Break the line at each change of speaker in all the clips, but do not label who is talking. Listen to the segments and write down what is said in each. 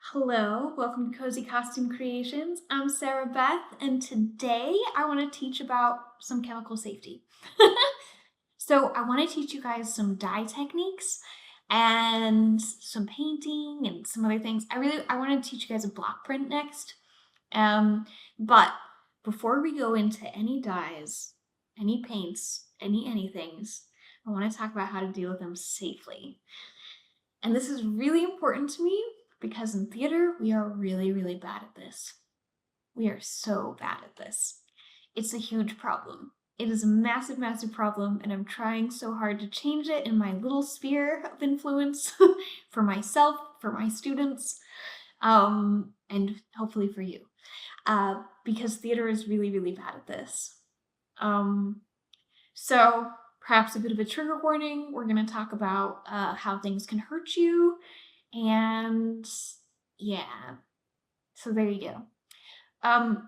Hello, welcome to Cozy Costume Creations. I'm Sarah Beth, and today I want to teach about some chemical safety. So I want to teach you guys some dye techniques and some painting and some other things. I want to teach you guys a block print next. But before we go into any dyes, any paints, anythings, I want to talk about how to deal with them safely. And this is really important to me because in theater, we are really bad at this. We are so bad at this. It's a huge problem. It is a massive problem, and I'm trying so hard to change it in my little sphere of influence for myself, for my students, and hopefully for you, because theater is really bad at this. So perhaps a bit of a trigger warning. We're going to talk about how things can hurt you, and yeah, so there you go.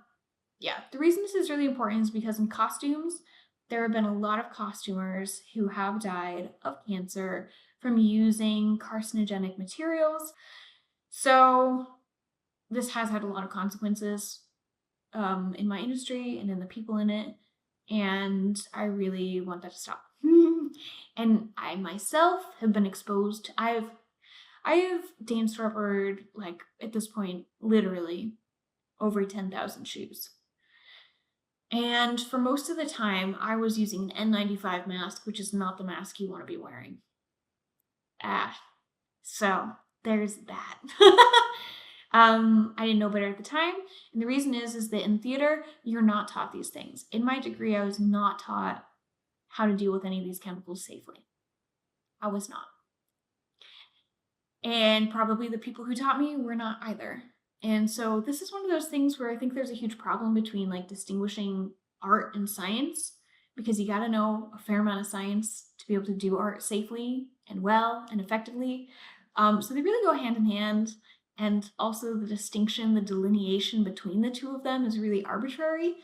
Yeah, the reason this is really important is because in costumes, there have been a lot of costumers who have died of cancer from using carcinogenic materials. So this has had a lot of consequences in my industry and in the people in it, and I really want that to stop. And I myself have been exposed. I have dance rubbered, like, at this point, literally over 10,000 shoes. And for most of the time, I was using an N95 mask, which is not the mask you want to be wearing. So there's that. I didn't know better at the time. And the reason is that in theater, you're not taught these things. In my degree, I was not taught how to deal with any of these chemicals safely. I was not. And probably the people who taught me were not either. And so this is one of those things where I think there's a huge problem between like distinguishing art and science, because you got to know a fair amount of science to be able to do art safely and well and effectively. So they really go hand in hand. And also the distinction, the delineation between the two of them is really arbitrary.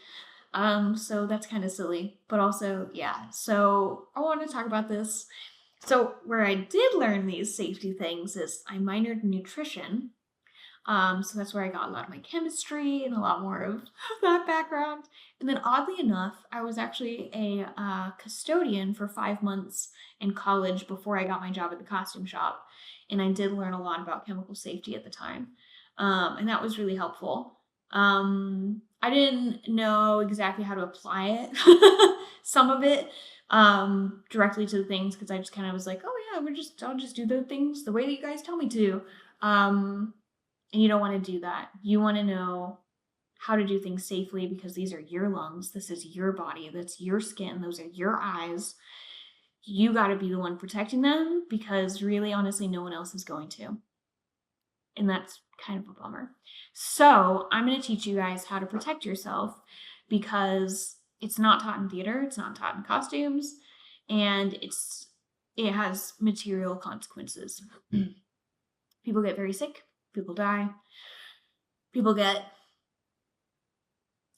So that's kind of silly, but also, yeah. So I want to talk about this. So where I did learn these safety things is I minored in nutrition. So that's where I got a lot of my chemistry and a lot more of that background. And then oddly enough, I was actually a custodian for 5 months in college before I got my job at the costume shop. And I did learn a lot about chemical safety at the time. And that was really helpful. I didn't know exactly how to apply it, some of it, directly to the things, because I just kind of was like, oh yeah, I'll just do the things the way that you guys tell me to. And you don't want to do that. You want to know how to do things safely, because these are your lungs. This is your body. That's your skin. Those are your eyes. You got to be the one protecting them, because really, honestly, no one else is going to. And that's kind of a bummer. So I'm going to teach you guys how to protect yourself, because it's not taught in theater. It's not taught in costumes. And it has material consequences. People get very sick. People die.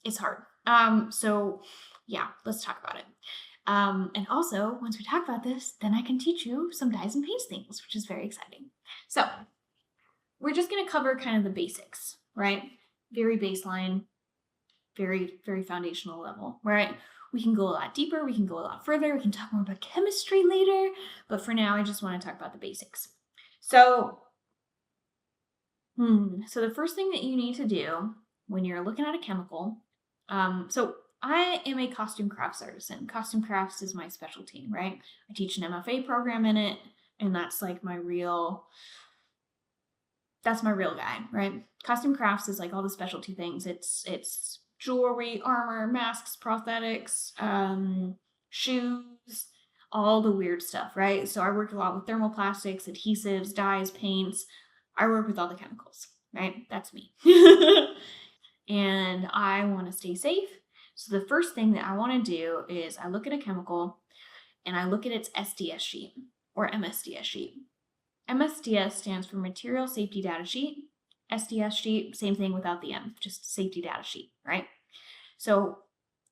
It's hard. So yeah, let's talk about it. And also, once we talk about this, then I can teach you some dyes and paints things, which is very exciting. So we're just going to cover kind of the basics, right? Very baseline, very foundational level, right? We can go a lot deeper. We can go a lot further. We can talk more about chemistry later. But for now, I just want to talk about the basics. So the first thing that you need to do when you're looking at a chemical, so I am a costume crafts artisan. Costume crafts is my specialty, right? I teach an MFA program in it, and that's like that's my real guy, right? Costume crafts is like all the specialty things. It's jewelry, armor, masks, prosthetics, shoes, all the weird stuff, right? So I work a lot with thermoplastics, adhesives, dyes, paints. I work with all the chemicals, right? That's me. And I want to stay safe. So the first thing that I want to do is I look at a chemical and I look at its SDS sheet or MSDS sheet. MSDS stands for Material Safety Data Sheet. SDS sheet, same thing without the M, just safety data sheet, right? So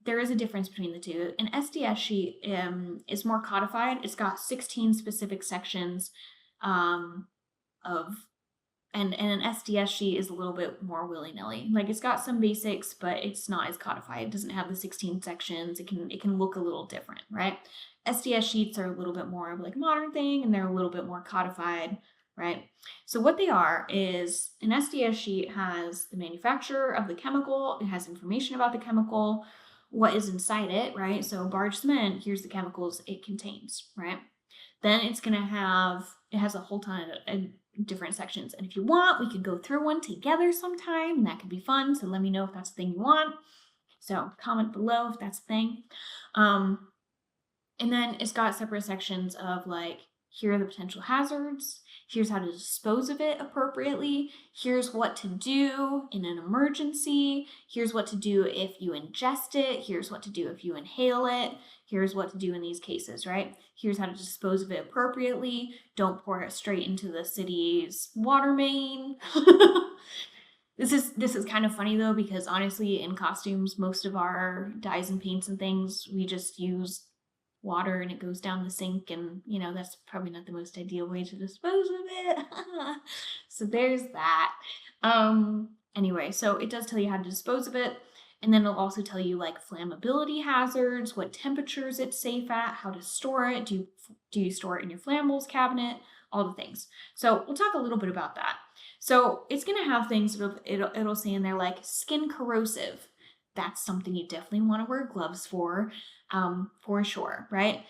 there is a difference between the two. An SDS sheet is more codified. It's got 16 specific sections of And an SDS sheet is a little bit more willy-nilly. Like, it's got some basics, but it's not as codified. It doesn't have the 16 sections. It can look a little different, right? SDS sheets are a little bit more of like a modern thing, and they're a little bit more codified, right? So what they are is an SDS sheet has the manufacturer of the chemical, it has information about the chemical, what is inside it, right? So barge cement, here's the chemicals it contains, right? Then it has a whole ton of different sections. And if you want, we could go through one together sometime, and that could be fun. So let me know if that's the thing you want. So comment below if that's the thing. And then it's got separate sections of like, here are the potential hazards. Here's how to dispose of it appropriately. Here's what to do in an emergency. Here's what to do if you ingest it. Here's what to do if you inhale it. Here's what to do in these cases, right? Here's how to dispose of it appropriately. Don't pour it straight into the city's water main. This is kind of funny though, because honestly, in costumes, most of our dyes and paints and things, we just use water and it goes down the sink, and that's probably not the most ideal way to dispose of it. So there's that. Anyway, so it does tell you how to dispose of it, and then it'll also tell you like flammability hazards, what temperatures it's safe at, how to store it. Do you store it in your flammables cabinet? All the things. So we'll talk a little bit about that. So it's going to have things it'll say in there like skin corrosive. That's something you definitely want to wear gloves for sure, right?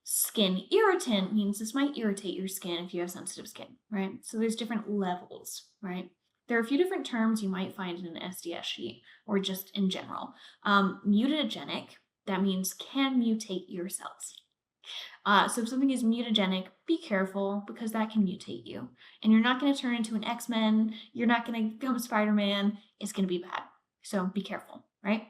Skin irritant means this might irritate your skin if you have sensitive skin, right? So there's different levels, right? There are a few different terms you might find in an SDS sheet or just in general. Mutagenic, that means can mutate your cells. So if something is mutagenic, be careful because that can mutate you. And you're not going to turn into an X-Men. You're not going to become Spider-Man. It's going to be bad. So be careful, right?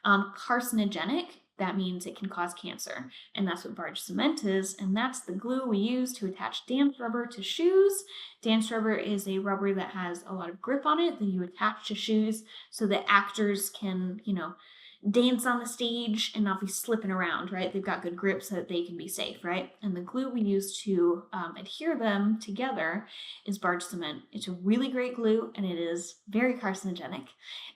Carcinogenic, that means it can cause cancer. And that's what barge cement is. And that's the glue we use to attach dance rubber to shoes. Dance rubber is a rubber that has a lot of grip on it that you attach to shoes so that actors can, dance on the stage and not be slipping around, right? They've got good grip so that they can be safe, right? And the glue we use to adhere them together is barge cement. It's a really great glue, and it is very carcinogenic.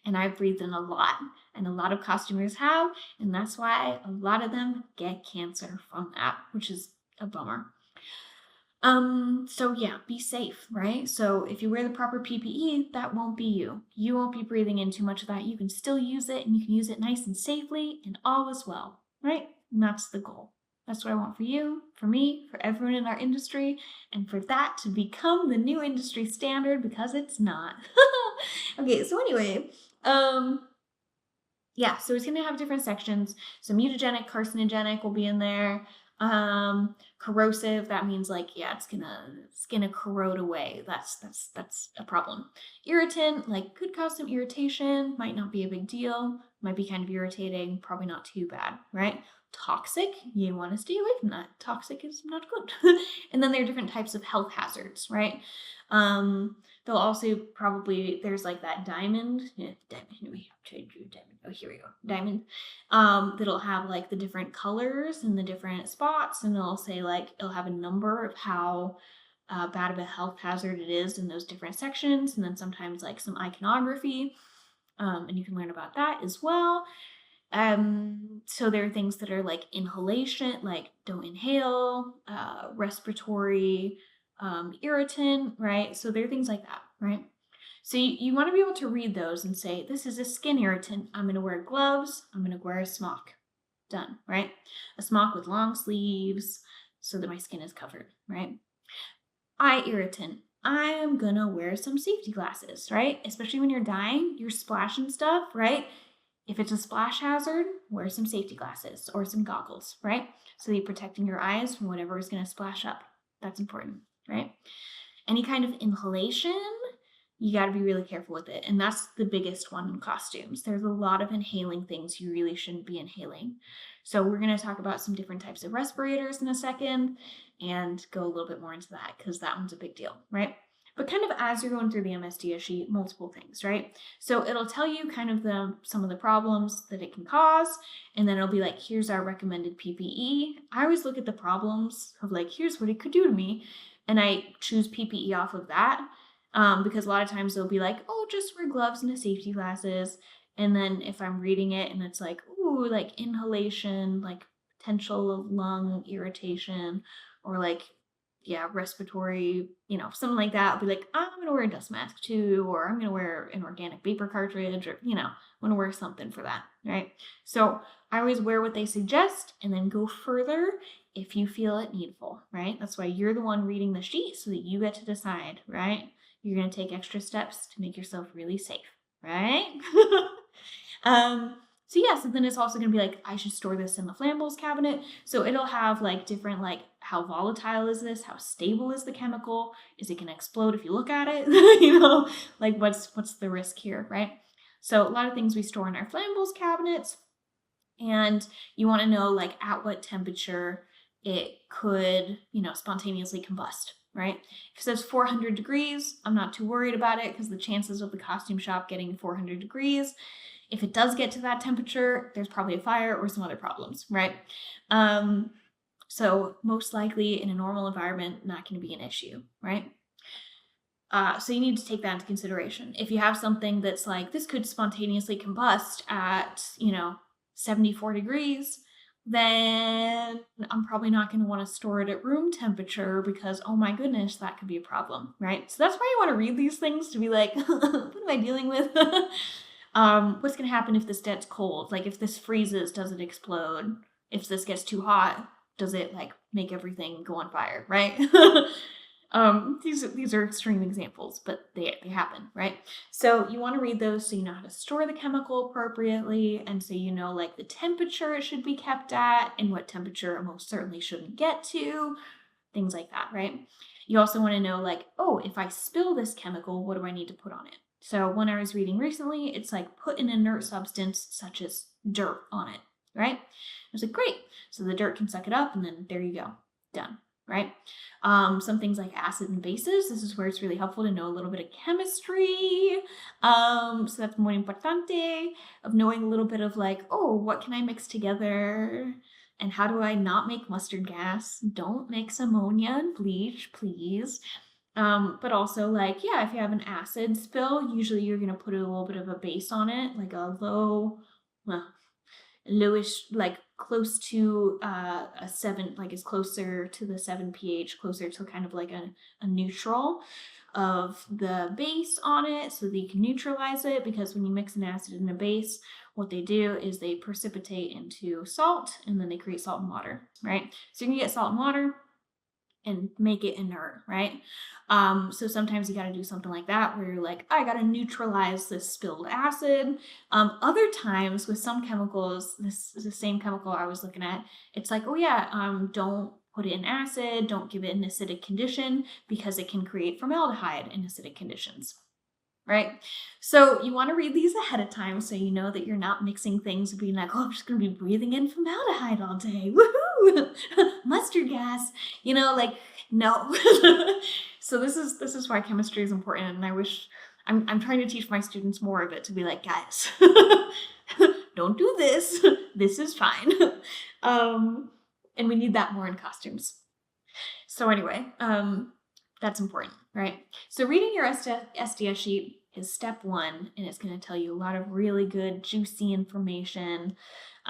And I've breathed in a lot, and a lot of costumers have, and that's why a lot of them get cancer from that, which is a bummer. So yeah, be safe, right? So if you wear the proper PPE, that won't be you. You won't be breathing in too much of that. You can still use it, and you can use it nice and safely, and all is well, right? And that's the goal. That's what I want for you, for me, for everyone in our industry, and for that to become the new industry standard, because it's not. Okay, so anyway, yeah, so it's going to have different sections. So mutagenic, carcinogenic will be in there. Corrosive, that means like, yeah, it's gonna corrode away. That's a problem. Irritant, like, could cause some irritation, might not be a big deal, might be kind of irritating, probably not too bad, right? Toxic, you want to stay away from that. Toxic is not good. And then there are different types of health hazards, right? They'll also probably, there's like that diamond. Yeah, diamond. Oh, here we go. Diamond. That'll have like the different colors and the different spots, and it'll say like, it'll have a number of how bad of a health hazard it is in those different sections, and then sometimes like some iconography, and you can learn about that as well. So there are things that are like inhalation, like don't inhale, respiratory, irritant, right? So there are things like that, right? So you want to be able to read those and say, this is a skin irritant. I'm going to wear gloves. I'm going to wear a smock. Done, right? A smock with long sleeves so that my skin is covered, right? Eye irritant. I'm going to wear some safety glasses, right? Especially when you're dyeing, you're splashing stuff, right? If it's a splash hazard, wear some safety glasses or some goggles, right? So that you're protecting your eyes from whatever is going to splash up. That's important, right? Any kind of inhalation, you got to be really careful with it. And that's the biggest one in costumes. There's a lot of inhaling things you really shouldn't be inhaling. So we're going to talk about some different types of respirators in a second and go a little bit more into that because that one's a big deal, right? But kind of as you're going through the MSDS sheet, multiple things, right? So it'll tell you kind of some of the problems that it can cause, and then it'll be like, here's our recommended PPE. I always look at the problems of like, here's what it could do to me, and I choose PPE off of that. because a lot of times they'll be like, oh, just wear gloves and a safety glasses. And then if I'm reading it and it's like, ooh, like inhalation, like potential lung irritation, or like, yeah, respiratory, something like that, I'll be like, I'm going to wear a dust mask too, or I'm going to wear an organic vapor cartridge, or, I'm going to wear something for that, right? So I always wear what they suggest and then go further if you feel it needful, right? That's why you're the one reading the sheet so that you get to decide, right? You're going to take extra steps to make yourself really safe, right? So yeah, so then it's also going to be like, I should store this in the flammables cabinet. So it'll have like different, like, how volatile is this? How stable is the chemical? Is it going to explode if you look at it? Like what's the risk here, right? So a lot of things we store in our flammables cabinets, and you want to know like at what temperature it could, spontaneously combust, right? If it says 400 degrees, I'm not too worried about it because the chances of the costume shop getting 400 degrees, if it does get to that temperature, there's probably a fire or some other problems, right? So most likely in a normal environment, not going to be an issue, right? So you need to take that into consideration. If you have something that's like, this could spontaneously combust at, 74 degrees, then I'm probably not going to want to store it at room temperature because, oh my goodness, that could be a problem, right? So that's why you want to read these things to be like, what am I dealing with? What's going to happen if this gets cold? Like if this freezes, does it explode? If this gets too hot, does it like make everything go on fire, right? These are extreme examples, but they happen, right? So you want to read those so you know how to store the chemical appropriately, and so you know like the temperature it should be kept at and what temperature it most certainly shouldn't get to, things like that, right? You also want to know like, oh, if I spill this chemical, what do I need to put on it? So when I was reading recently, it's like put an inert substance such as dirt on it, right? I was like, great. So the dirt can suck it up and then there you go, done, right? Some things like acid and bases, this is where it's really helpful to know a little bit of chemistry. So that's muy importante, of knowing a little bit of like, oh, what can I mix together? And how do I not make mustard gas? Don't mix ammonia and bleach, please. But also like, yeah, if you have an acid spill, usually you're going to put a little bit of a base on it, like a lowish, like close to a 7, like is closer to the 7 pH, closer to kind of like a neutral of the base on it so that you can neutralize it, because when you mix an acid and a base, what they do is they precipitate into salt and then they create salt and water, right? So you can get salt and water and make it inert, right? So sometimes you got to do something like that where you're like, I got to neutralize this spilled acid. Other times with some chemicals, this is the same chemical I was looking at. It's like, oh yeah, don't put it in acid, don't give it an acidic condition because it can create formaldehyde in acidic conditions, right? So you want to read these ahead of time so you know that you're not mixing things and being like, oh, I'm just going to be breathing in formaldehyde all day. Woohoo! Mustard gas, like, no. So this is why chemistry is important, and I wish I'm trying to teach my students more of it, to be like, guys, don't do this. This is fine. And we need that more in costumes. So anyway, that's important, right? So reading your SDS sheet is step 1, and it's going to tell you a lot of really good, juicy information.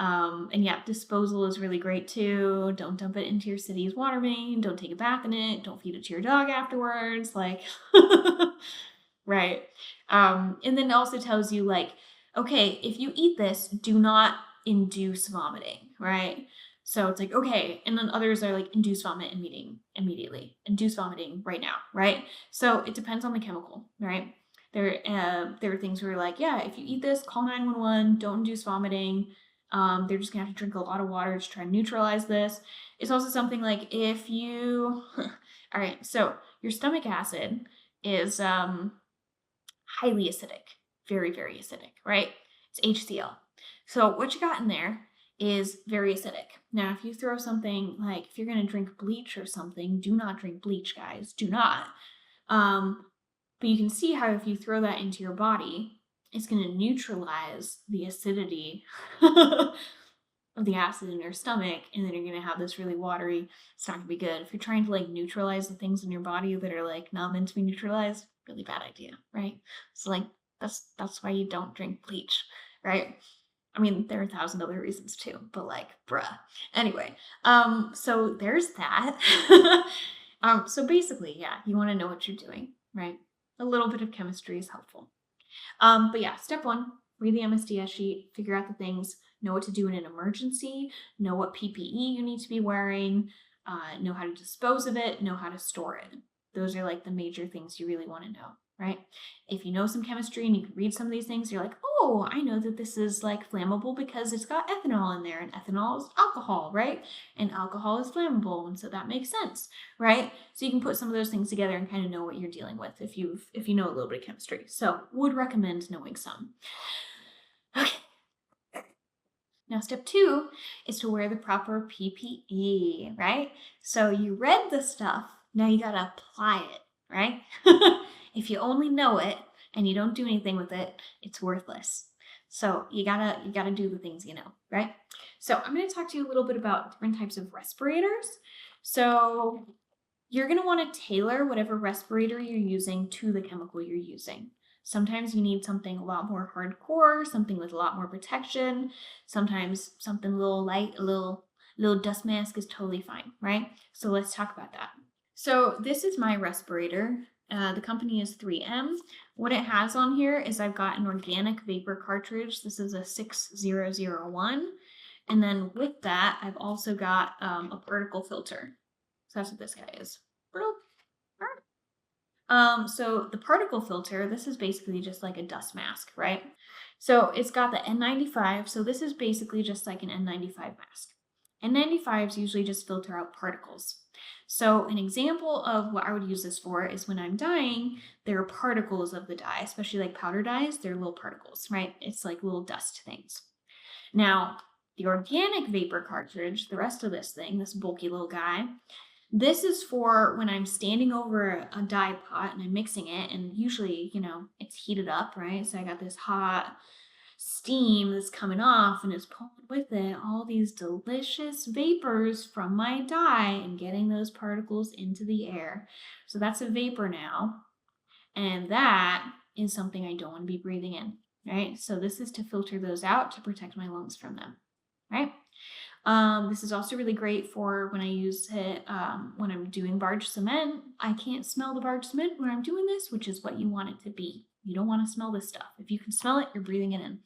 And yeah, disposal is really great too. Don't dump it into your city's water main. Don't take a bath in it. Don't feed it to your dog afterwards. Like, right. And then it also tells you like, okay, if you eat this, do not induce vomiting, right? So it's like, okay. And then others are like, induce vomit immediately, induce vomiting right now, right? So it depends on the chemical, right? There are things where you're like, yeah, if you eat this, call 911, don't induce vomiting. They're just gonna have to drink a lot of water to try and neutralize this. It's also something like if you, all right, so your stomach acid is highly acidic, very, very acidic, right? It's HCl. So what you got in there is very acidic. Now, if you throw something like, if you're gonna drink bleach or something, do not drink bleach, guys, do not. But you can see how if you throw that into your body, it's going to neutralize the acidity of the acid in your stomach, and then you're going to have this really watery, it's not going to be good. If you're trying to like neutralize the things in your body that are like not meant to be neutralized, really bad idea, right? So like that's why you don't drink bleach, right? I mean, there are 1,000 other reasons too, but like, bruh. Anyway, so there's that. So basically, yeah, you want to know what you're doing, right? A little bit of chemistry is helpful. But yeah, step one, read the MSDS sheet, figure out the things, know what to do in an emergency, know what PPE you need to be wearing, know how to dispose of it, know how to store it. Those are like the major things you really want to know, right? If you know some chemistry and you can read some of these things, you're like, oh, I know that this is like flammable because it's got ethanol in there, and ethanol is alcohol, right? And alcohol is flammable, and so that makes sense, right? So you can put some of those things together and kind of know what you're dealing with if you know a little bit of chemistry. So would recommend knowing some. Okay. Now, step two is to wear the proper PPE, right? So you read the stuff, now you gotta apply it, right? If you only know it and you don't do anything with it, it's worthless. So you gotta do the things you know, right? So I'm gonna talk to you a little bit about different types of respirators. So you're gonna wanna tailor whatever respirator you're using to the chemical you're using. Sometimes you need something a lot more hardcore, something with a lot more protection. Sometimes something a little light, a little dust mask is totally fine, right? So let's talk about that. So this is my respirator. The company is 3M. What it has on here is I've got an organic vapor cartridge. This is a 6001. And then with that, I've also got a particle filter. So that's what this guy is. So the particle filter, this is basically just like a dust mask, right? So it's got the N95. So this is basically just like an N95 mask. N95s usually just filter out particles. So an example of what I would use this for is when I'm dyeing, there are particles of the dye, especially like powder dyes, they're little particles, right? It's like little dust things. Now, the organic vapor cartridge, the rest of this thing, this bulky little guy, this is for when I'm standing over a dye pot and I'm mixing it, and usually, it's heated up, right? So I got this hot steam that's coming off and it's pulling with it all these delicious vapors from my dye and getting those particles into the air. So that's a vapor now, and that is something I don't want to be breathing in, right? So this is to filter those out to protect my lungs from them, right? This is also really great for when I use it when I'm doing barge cement. I can't smell the barge cement when I'm doing this, which is what you want it to be. You don't want to smell this stuff. If you can smell it, you're breathing it in.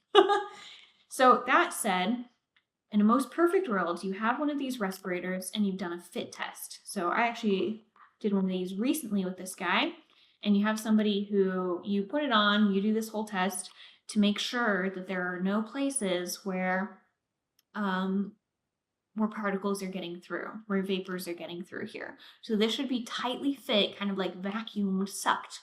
So that said, in a most perfect world, you have one of these respirators and you've done a fit test. So I actually did one of these recently with this guy, and you have somebody who you put it on, you do this whole test to make sure that there are no places where particles are getting through, where vapors are getting through here. So this should be tightly fit, kind of like vacuum sucked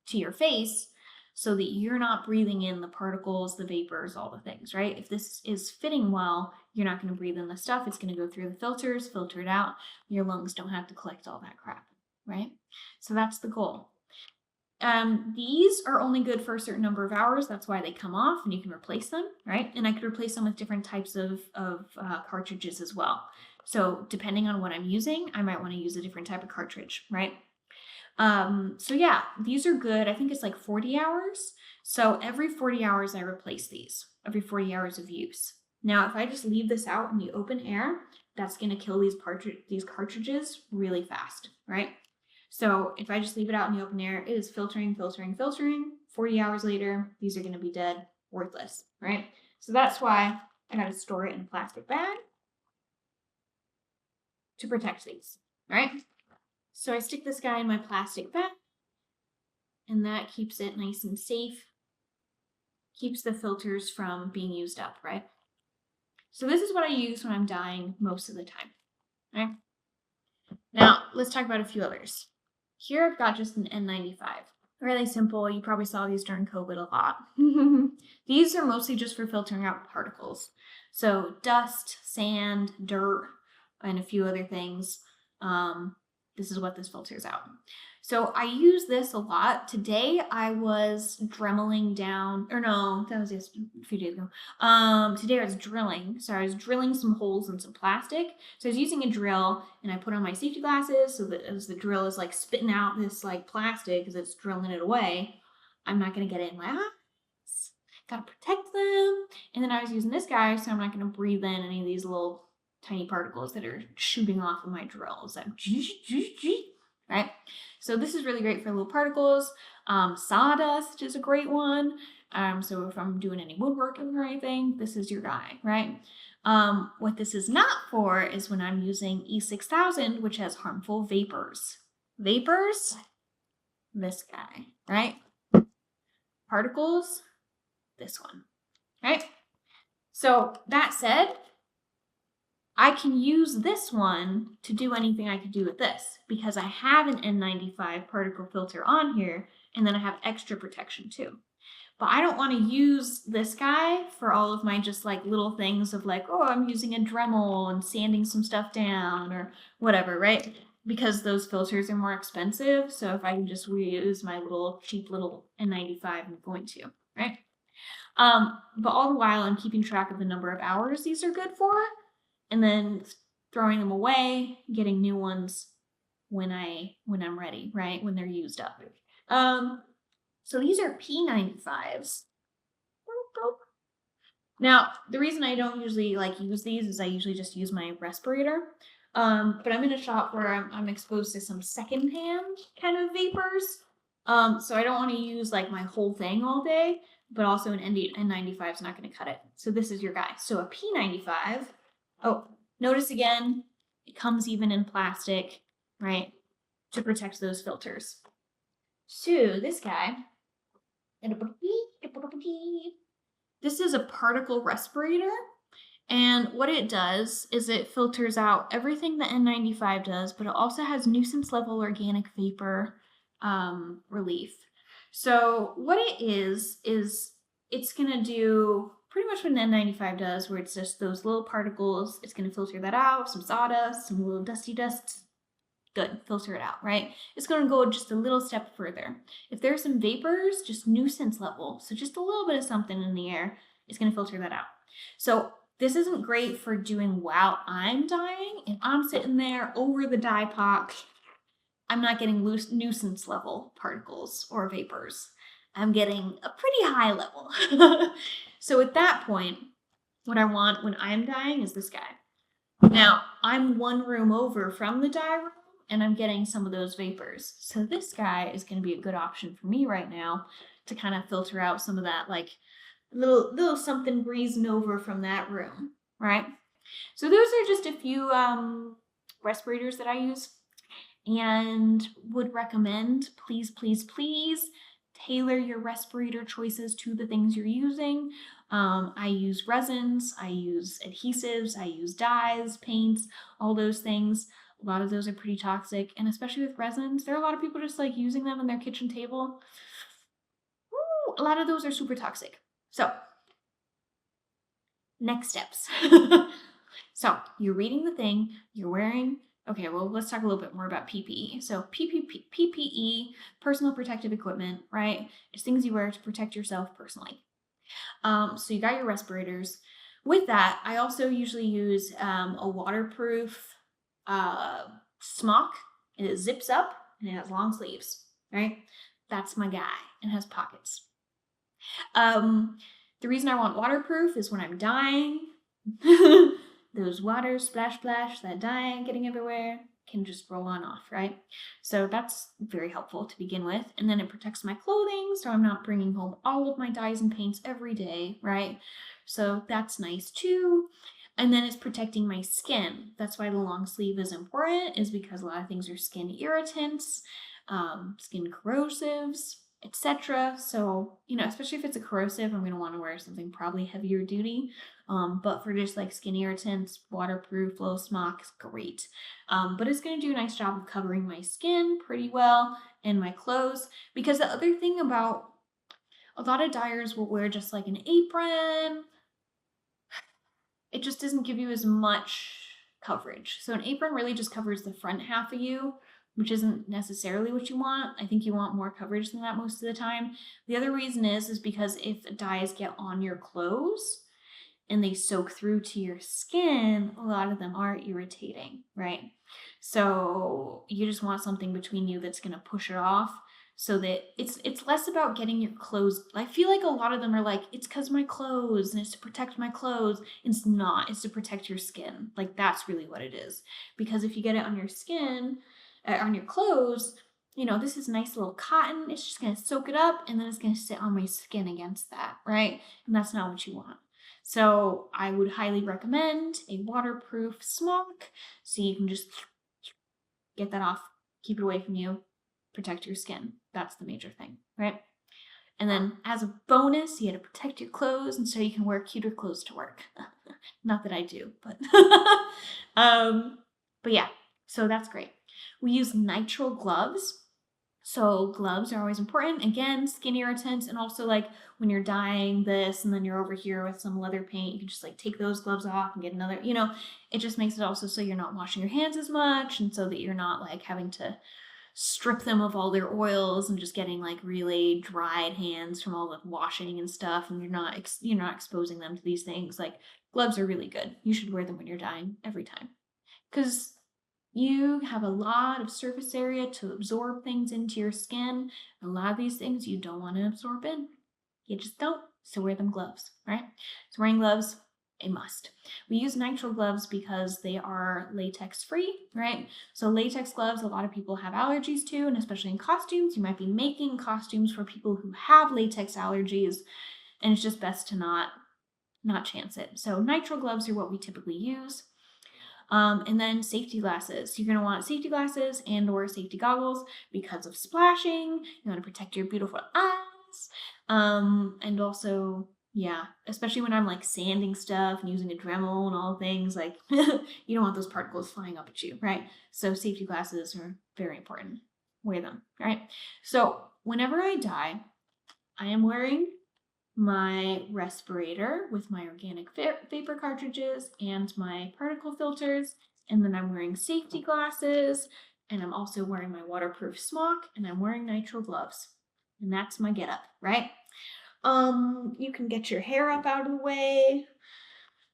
to your face so that you're not breathing in the particles, the vapors, all the things, right? If this is fitting well, you're not going to breathe in the stuff. It's going to go through the filters, filter it out. Your lungs don't have to collect all that crap, right? So that's the goal. These are only good for a certain number of hours. That's why they come off and you can replace them, right? And I could replace them with different types of cartridges as well. So depending on what I'm using, I might want to use a different type of cartridge, right? So yeah, these are good. I think it's like 40 hours. So every 40 hours, I replace these, every 40 hours of use. Now, if I just leave this out in the open air, that's going to kill these cartridges really fast, right? So if I just leave it out in the open air, it is filtering. 40 hours later, these are going to be dead, worthless, right? So that's why I got to store it in a plastic bag to protect these, right? So I stick this guy in my plastic bag, and that keeps it nice and safe, keeps the filters from being used up, right? So this is what I use when I'm dyeing most of the time, right? Now, let's talk about a few others. Here I've got just an N95. Really simple. You probably saw these during COVID a lot. These are mostly just for filtering out particles. So dust, sand, dirt, and a few other things. This is what this filters out. So I use this a lot. Today I was dremeling down, or no, that was just a few days ago. Today I was drilling. So I was drilling some holes in some plastic. So I was using a drill and I put on my safety glasses so that as the drill is like spitting out this like plastic as it's drilling it away, I'm not gonna get it in my eyes. Gotta protect them. And then I was using this guy, so I'm not gonna breathe in any of these little tiny particles that are shooting off of my drill. So right? So this is really great for little particles. Sawdust is a great one. So if I'm doing any woodworking or anything, this is your guy, right? What this is not for is when I'm using E6000, which has harmful vapors. Vapors, this guy, right? Particles, this one, right? So that said, I can use this one to do anything I could do with this because I have an N95 particle filter on here and then I have extra protection too. But I don't want to use this guy for all of my just like little things of like, oh, I'm using a Dremel and sanding some stuff down or whatever, right? Because those filters are more expensive. So if I can just reuse my little cheap little N95, I'm going to, right? But all the while I'm keeping track of the number of hours these are good for and then throwing them away, getting new ones when I'm ready, right? When they're used up. So these are P95s. Now, the reason I don't usually like use these is I usually just use my respirator. But I'm in a shop where I'm exposed to some secondhand kind of vapors. So I don't want to use like my whole thing all day, but also an N95 is not going to cut it. So this is your guy. So a P95. Oh, notice again, it comes even in plastic, right? To protect those filters. So this guy, this is a particle respirator. And what it does is it filters out everything the N95 does, but it also has nuisance level organic vapor relief. So what it is it's going to do pretty much what an N95 does, where it's just those little particles. It's going to filter that out, some sawdust, some little dusty dust. Good, filter it out, right? It's going to go just a little step further. If there's some vapors, just nuisance level, so just a little bit of something in the air, it's going to filter that out. So this isn't great for doing while I'm dyeing. If I'm sitting there over the dye pot, I'm not getting nuisance level particles or vapors. I'm getting a pretty high level. So at that point, what I want when I'm dyeing is this guy. Now, I'm one room over from the dye room, and I'm getting some of those vapors. So this guy is going to be a good option for me right now to kind of filter out some of that, like little something breezing over from that room, right? So those are just a few respirators that I use and would recommend. Please, please, please tailor your respirator choices to the things you're using. I use resins, I use adhesives, I use dyes, paints, all those things. A lot of those are pretty toxic, and especially with resins, there are a lot of people just like using them on their kitchen table. Woo, a lot of those are super toxic. So, next steps. So, you're reading the thing, you're wearing, okay, well, let's talk a little bit more about PPE. So, PPE, personal protective equipment, right? It's things you wear to protect yourself personally. So, you got your respirators. With that, I also usually use a waterproof smock. It zips up and it has long sleeves, right? That's my guy. It has pockets. The reason I want waterproof is when I'm dyeing, those water splash, that dye getting everywhere can just roll on off, right? So that's very helpful to begin with. And then it protects my clothing, so I'm not bringing home all of my dyes and paints every day, right? So that's nice too. And then it's protecting my skin. That's why the long sleeve is important, is because a lot of things are skin irritants, skin corrosives, etc. So, especially if it's a corrosive, I'm going to want to wear something probably heavier duty. But for just like skin irritants, waterproof, low smock is great. But it's going to do a nice job of covering my skin pretty well and my clothes. Because the other thing about a lot of dyers will wear just like an apron. It just doesn't give you as much coverage. So an apron really just covers the front half of you, which isn't necessarily what you want. I think you want more coverage than that most of the time. The other reason is because if dyes get on your clothes and they soak through to your skin, a lot of them are irritating, right? So you just want something between you that's going to push it off, so that it's less about getting your clothes. I feel like a lot of them are like, it's because my clothes and it's to protect my clothes. It's not. It's to protect your skin. Like, that's really what it is. Because if you get it on your skin, on your clothes, this is nice little cotton. It's just going to soak it up, and then it's going to sit on my skin against that, right? And that's not what you want. So I would highly recommend a waterproof smock, so you can just get that off, keep it away from you, protect your skin. That's the major thing, right? And then as a bonus, you got to protect your clothes, and so you can wear cuter clothes to work. Not that I do, but but yeah, so that's great. We use nitrile gloves. So gloves are always important. Again, skin irritants, and also like when you're dyeing this and then you're over here with some leather paint, you can just like take those gloves off and get another, it just makes it also so you're not washing your hands as much, and so that you're not like having to strip them of all their oils and just getting like really dried hands from all the washing and stuff, and you're not exposing them to these things. Like, gloves are really good. You should wear them when you're dyeing every time, because you have a lot of surface area to absorb things into your skin. A lot of these things you don't want to absorb in. You just don't. So wear them gloves, right? So wearing gloves, a must. We use nitrile gloves because they are latex free, right? So latex gloves, a lot of people have allergies to, and especially in costumes, you might be making costumes for people who have latex allergies, and it's just best to not chance it. So nitrile gloves are what we typically use. And then safety glasses. You're going to want safety glasses and or safety goggles because of splashing. You want to protect your beautiful eyes. And also, yeah, especially when I'm like sanding stuff and using a Dremel and all things, like you don't want those particles flying up at you, right? So safety glasses are very important. Wear them, right? So whenever I dye, I am wearing my respirator with my organic vapor cartridges and my particle filters, and then I'm wearing safety glasses, and I'm also wearing my waterproof smock, and I'm wearing nitrile gloves, and that's my getup, right? You can get your hair up out of the way.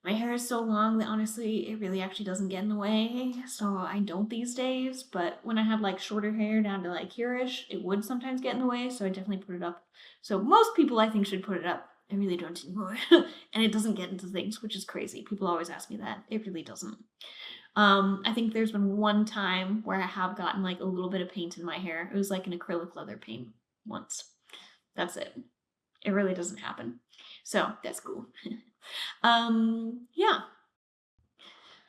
My hair is so long that honestly, it really actually doesn't get in the way, so I don't these days. But when I had like shorter hair down to like here-ish, it would sometimes get in the way, so I definitely put it up. So most people I think should put it up. I really don't anymore. And it doesn't get into things, which is crazy. People always ask me that. It really doesn't. I think there's been one time where I have gotten like a little bit of paint in my hair. It was like an acrylic leather paint once. That's it. It really doesn't happen. So that's cool. Yeah.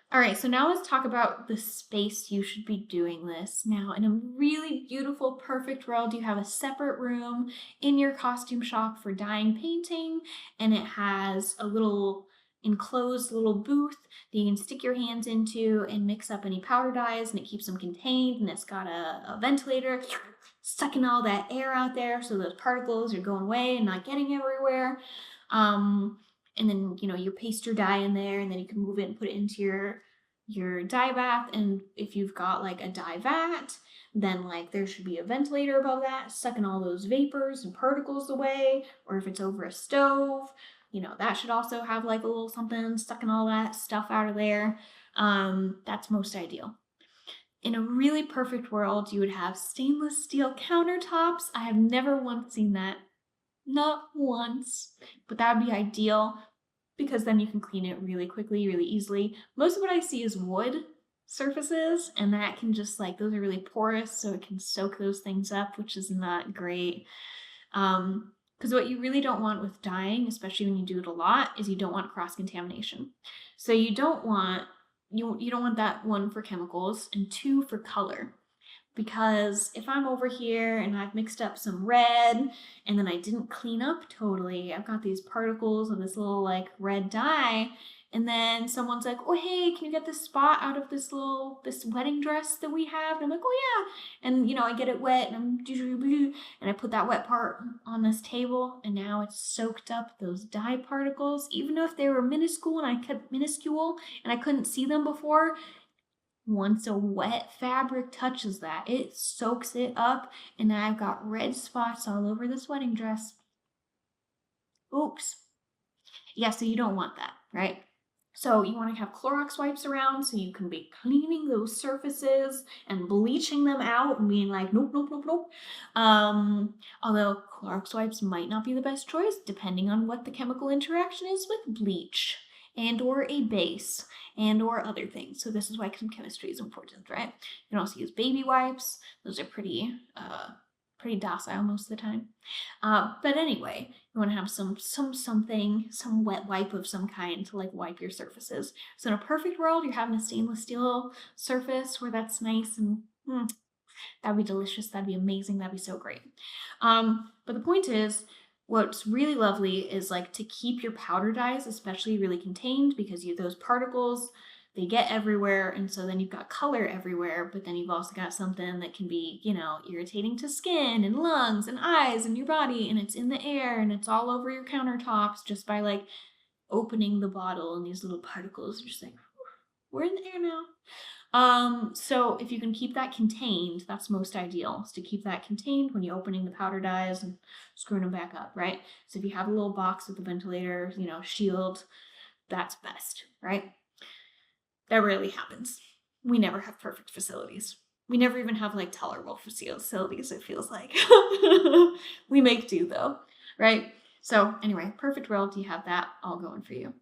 All right, so now let's talk about the space you should be doing this. Now, in a really beautiful, perfect world, you have a separate room in your costume shop for dyeing, painting, and it has a little enclosed little booth that you can stick your hands into and mix up any powder dyes, and it keeps them contained, and it's got a ventilator sucking all that air out there so those particles are going away and not getting everywhere. And then, you paste your dye in there, and then you can move it and put it into your dye bath. And if you've got like a dye vat, then like there should be a ventilator above that, sucking all those vapors and particles away. Or if it's over a stove, that should also have like a little something sucking all that stuff out of there. That's most ideal. In a really perfect world, you would have stainless steel countertops. I have never once seen that. Not once, but that would be ideal, because then you can clean it really quickly, really easily. Most of what I see is wood surfaces, and that can just like, those are really porous, so it can soak those things up, which is not great. Because what you really don't want with dyeing, especially when you do it a lot, is you don't want cross-contamination. So you don't want that, one, for chemicals, and two, for color. Because if I'm over here and I've mixed up some red and then I didn't clean up totally, I've got these particles of this little like red dye, and then someone's like, oh hey, can you get this spot out of this wedding dress that we have? And I'm like, oh yeah. And I get it wet, and I put that wet part on this table, and now it's soaked up those dye particles, even if they were minuscule and I couldn't see them before. Once a wet fabric touches that, it soaks it up, and I've got red spots all over this wedding dress. Oops. Yeah, so you don't want that, right? So you want to have Clorox wipes around so you can be cleaning those surfaces and bleaching them out and being like, nope, nope, nope, nope. Although Clorox wipes might not be the best choice depending on what the chemical interaction is with bleach and or a base and or other things. So this is why some chemistry is important, right? You can also use baby wipes. Those are pretty docile most of the time. But anyway, you want to have some wet wipe of some kind to like wipe your surfaces. So in a perfect world, you're having a stainless steel surface where that's nice and that'd be delicious. That'd be amazing. That'd be so great. But the point is, what's really lovely is like to keep your powder dyes, especially really contained, because those particles, they get everywhere, and so then you've got color everywhere, but then you've also got something that can be, irritating to skin and lungs and eyes and your body, and it's in the air and it's all over your countertops just by like opening the bottle, and these little particles are just like, we're in the air now. So if you can keep that contained, that's most ideal, is to keep that contained when you're opening the powder dyes and screwing them back up, right? So if you have a little box with a ventilator, shield, that's best, right? That rarely happens. We never have perfect facilities. We never even have like tolerable facilities, it feels like. We make do though, right? So anyway, perfect world, you have that all going for you.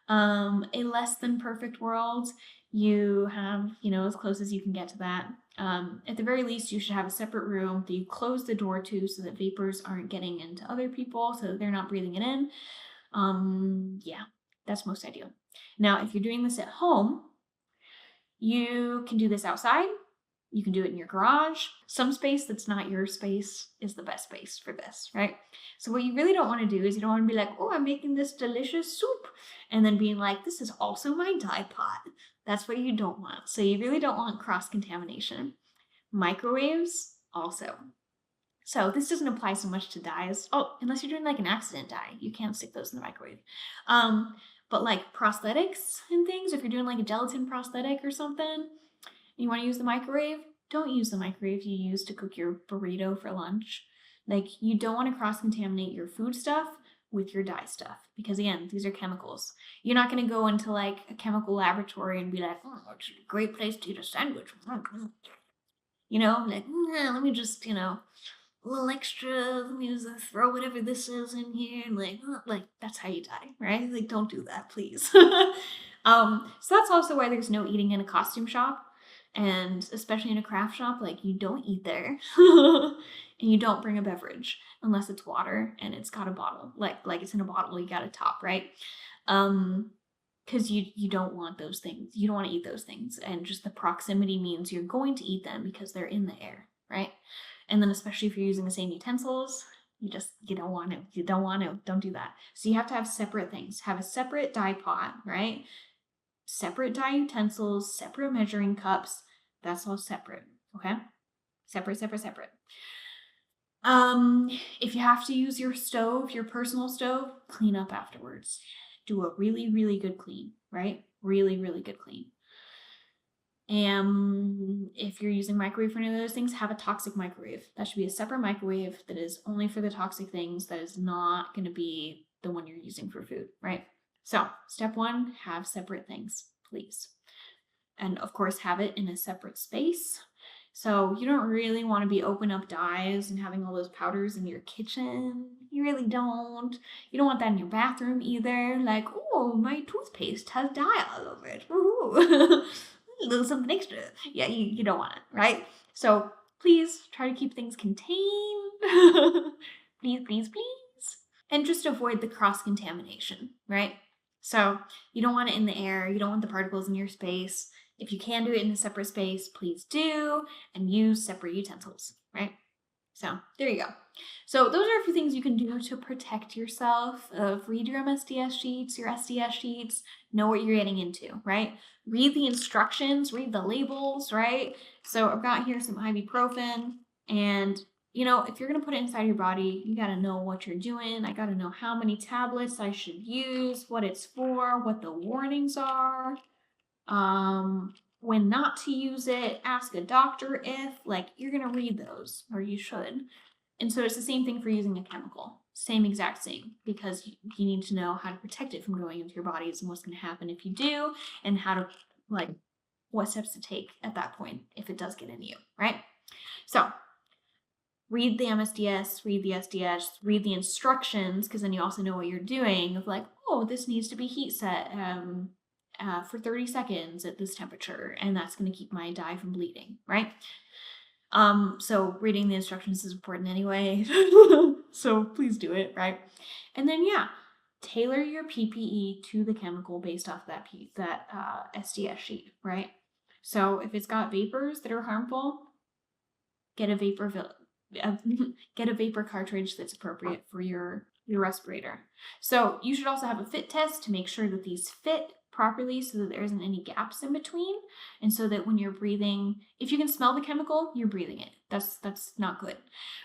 A less than perfect world, you have, as close as you can get to that. At the very least, you should have a separate room that you close the door to so that vapors aren't getting into other people, so that they're not breathing it in. Yeah, that's most ideal. Now, if you're doing this at home, you can do this outside. You can do it in your garage. Some space that's not your space is the best space for this, right? So what you really don't want to do is you don't want to be like, oh, I'm making this delicious soup, and then being like, this is also my dye pot. That's what you don't want. So you really don't want cross-contamination. Microwaves also. So this doesn't apply so much to dyes. Oh, unless you're doing like an accident dye, you can't stick those in the microwave. But like prosthetics and things, if you're doing like a gelatin prosthetic or something, and you want to use the microwave, don't use the microwave you use to cook your burrito for lunch. Like, you don't want to cross-contaminate your food stuff with your dye stuff, because again, these are chemicals. You're not going to go into like a chemical laboratory and be like, oh, it's a great place to eat a sandwich. Like, let me just, a little extra, let me just throw whatever this is in here, and like that's how you die, right? Like, don't do that, please. So that's also why there's no eating in a costume shop, and especially in a craft shop, like, you don't eat there. And you don't bring a beverage unless it's water and it's got a bottle, like it's in a bottle, you got a top, right? Because you don't want those things. You don't want to eat those things, and just the proximity means you're going to eat them because they're in the air, right? And then especially if you're using the same utensils, you don't want to, don't do that. So you have to have separate things. Have a separate dye pot, right? Separate dye utensils, separate measuring cups. That's all separate, okay? Separate. If you have to use your stove, your personal stove, clean up afterwards. Do a really, really good clean, right? Really, really good clean. And if you're using microwave for any of those things, have a toxic microwave. That should be a separate microwave that is only for the toxic things. That is not going to be the one you're using for food, right? So step one, have separate things, please. And of course, have it in a separate space. So you don't really want to be open up dyes and having all those powders in your kitchen. You really don't. You don't want that in your bathroom either. Like, oh, my toothpaste has dye all over it. Ooh. A little something extra. Yeah, you don't want it, right? So please try to keep things contained. Please. And just avoid the cross-contamination, right? So you don't want it in the air. You don't want the particles in your space. If you can do it in a separate space, please do, and use separate utensils, right? So there you go. So those are a few things you can do to protect yourself. Read your MSDS sheets, your SDS sheets, know what you're getting into, right? Read the instructions, read the labels, right? So I've got here some ibuprofen, and if you're going to put it inside your body, you got to know what you're doing. I got to know how many tablets I should use, what it's for, what the warnings are. when not to use it, ask a doctor if, like, you're going to read those, or you should. And so it's the same thing for using a chemical. Same exact same, because you need to know how to protect it from going into your bodies and what's going to happen if you do, and how to, like, what steps to take at that point if it does get in you, right? So read the MSDS, read the SDS, read the instructions, because then you also know what you're doing of like, oh, this needs to be heat set for 30 seconds at this temperature, and that's going to keep my dye from bleeding, right? So reading the instructions is important anyway. So please do it, right? And then yeah, tailor your PPE to the chemical based off that SDS sheet, right? So if it's got vapors that are harmful, get a vapor get a vapor cartridge that's appropriate for your respirator. So you should also have a fit test to make sure that these fit properly so that there isn't any gaps in between, and so that when you're breathing, if you can smell the chemical, you're breathing it. That's not good.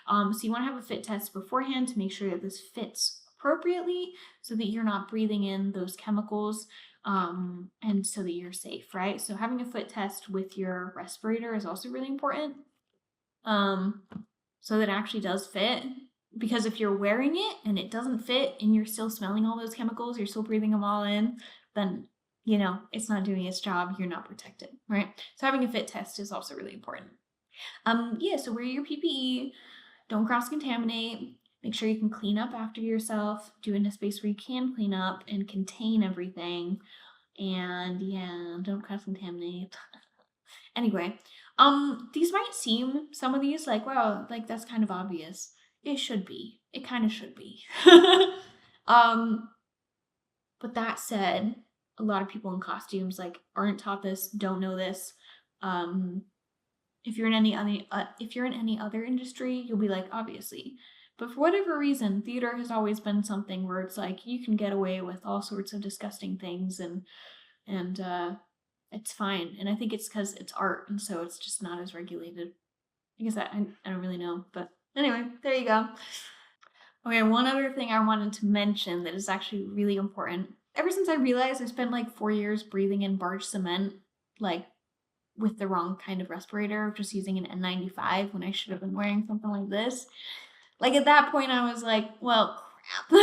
So you want to have a fit test beforehand to make sure that this fits appropriately so that you're not breathing in those chemicals, and so that you're safe, right? So having a fit test with your respirator is also really important, so that it actually does fit. Because if you're wearing it and it doesn't fit and you're still smelling all those chemicals, you're still breathing them all in, then, you know, it's not doing its job. You're not protected, right? So having a fit test is also really important. Yeah, so wear your PPE, don't cross-contaminate, make sure you can clean up after yourself, do it in a space where you can clean up and contain everything, and yeah, don't cross-contaminate. Anyway, these might seem, some of these, like, wow, like that's kind of obvious. It should be. It kind of should be. But that said, a lot of people in costumes like aren't taught this, don't know this. If you're in any other industry, you'll be like, obviously. But for whatever reason, theater has always been something where it's like you can get away with all sorts of disgusting things, and it's fine. And I think it's because it's art, and so it's just not as regulated. I guess I don't really know, but anyway, there you go. Okay, one other thing I wanted to mention that is actually really important. Ever since I realized I spent like 4 years breathing in barge cement, like with the wrong kind of respirator, just using an N95 when I should have been wearing something like this. Like at that point I was like, well, crap.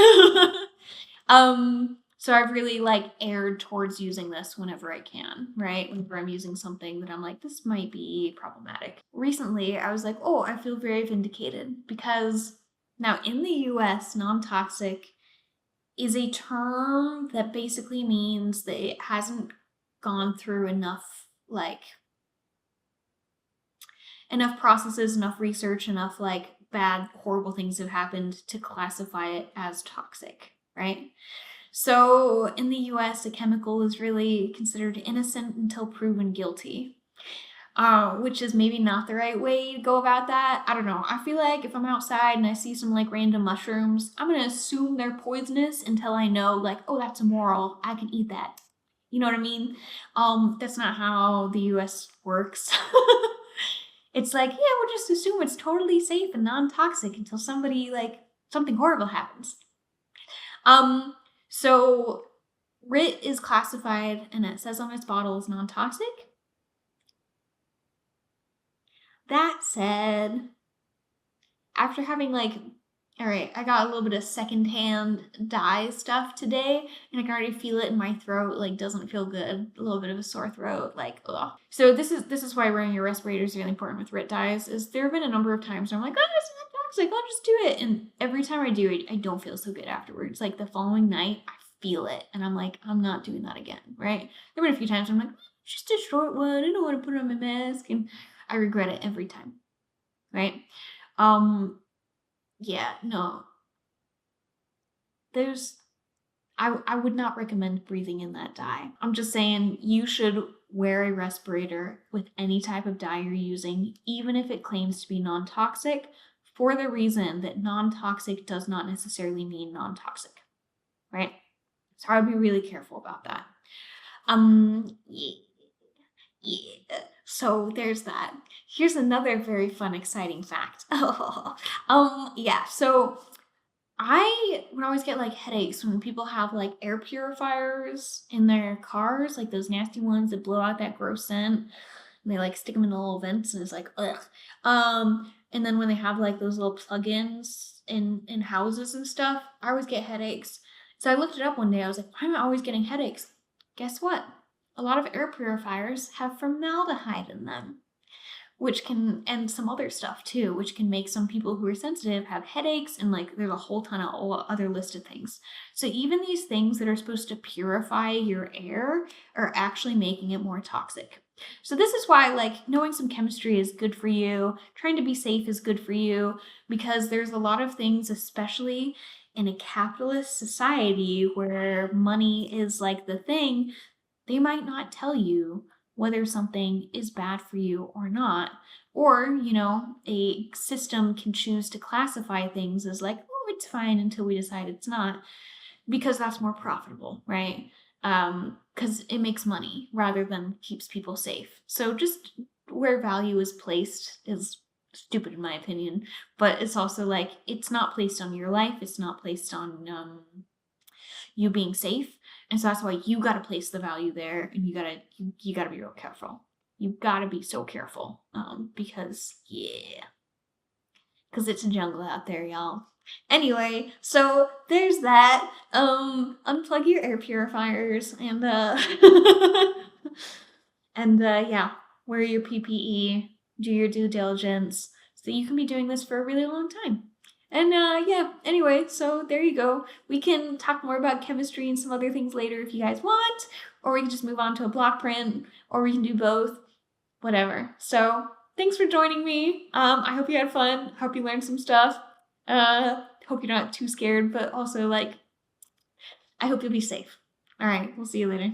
So I've really like erred towards using this whenever I can, right? Whenever I'm using something that I'm like, this might be problematic. Recently, I was like, oh, I feel very vindicated, because now in the US, non-toxic is a term that basically means that it hasn't gone through enough, like, enough processes, enough research, enough like bad, horrible things have happened to classify it as toxic, right? So in the US, a chemical is really considered innocent until proven guilty, which is maybe not the right way to go about that. I don't know. I feel like if I'm outside and I see some like random mushrooms, I'm going to assume they're poisonous until I know like, oh, that's immoral. I can eat that. You know what I mean? That's not how the US works. It's like, yeah, we'll just assume it's totally safe and non-toxic until somebody like something horrible happens. So RIT is classified, and it says on its bottle, as non-toxic. That said, after having like, all right, I got a little bit of secondhand dye stuff today, and I can already feel it in my throat, like doesn't feel good, a little bit of a sore throat, like, ugh. So this is why wearing your respirator is really important with RIT dyes, is there have been a number of times where I'm like, oh, it's not toxic, I'll just do it. And every time I do it, I don't feel so good afterwards. Like the following night, I feel it, and I'm like, I'm not doing that again, right? There have been a few times I'm like, just a short one, I don't want to put on my mask, and I regret it every time, right? Yeah, no. I would not recommend breathing in that dye. I'm just saying you should wear a respirator with any type of dye you're using, even if it claims to be non-toxic, for the reason that non-toxic does not necessarily mean non-toxic, right? So I would be really careful about that. Yeah. So there's that. Here's another very fun, exciting fact. Yeah, so I would always get, like, headaches when people have, like, air purifiers in their cars, like those nasty ones that blow out that gross scent, and they, like, stick them in the little vents, and it's like, ugh. And then when they have, like, those little plugins in houses and stuff, I always get headaches. So I looked it up one day, I was like, "Why am I always getting headaches?" Guess what? A lot of air purifiers have formaldehyde in them, which can, and some other stuff too, which can make some people who are sensitive have headaches, and like there's a whole ton of other list of things. So even these things that are supposed to purify your air are actually making it more toxic. So this is why like knowing some chemistry is good for you, trying to be safe is good for you, because there's a lot of things, especially in a capitalist society where money is like the thing, they might not tell you whether something is bad for you or not. Or, a system can choose to classify things as like, oh, it's fine until we decide it's not, because that's more profitable, right? Because it makes money rather than keeps people safe. So just where value is placed is stupid in my opinion, but it's also like it's not placed on your life, it's not placed on you being safe. And so that's why you got to place the value there, and you got to be real careful. You got to be so careful, because it's a jungle out there, y'all. Anyway, so there's that. Unplug your air purifiers and yeah, wear your PPE, do your due diligence, so you can be doing this for a really long time. And yeah, anyway, so there you go. We can talk more about chemistry and some other things later if you guys want, or we can just move on to a block print, or we can do both, whatever. So thanks for joining me. I hope you had fun. Hope you learned some stuff. Hope you're not too scared, but also like, I hope you'll be safe. All right, we'll see you later.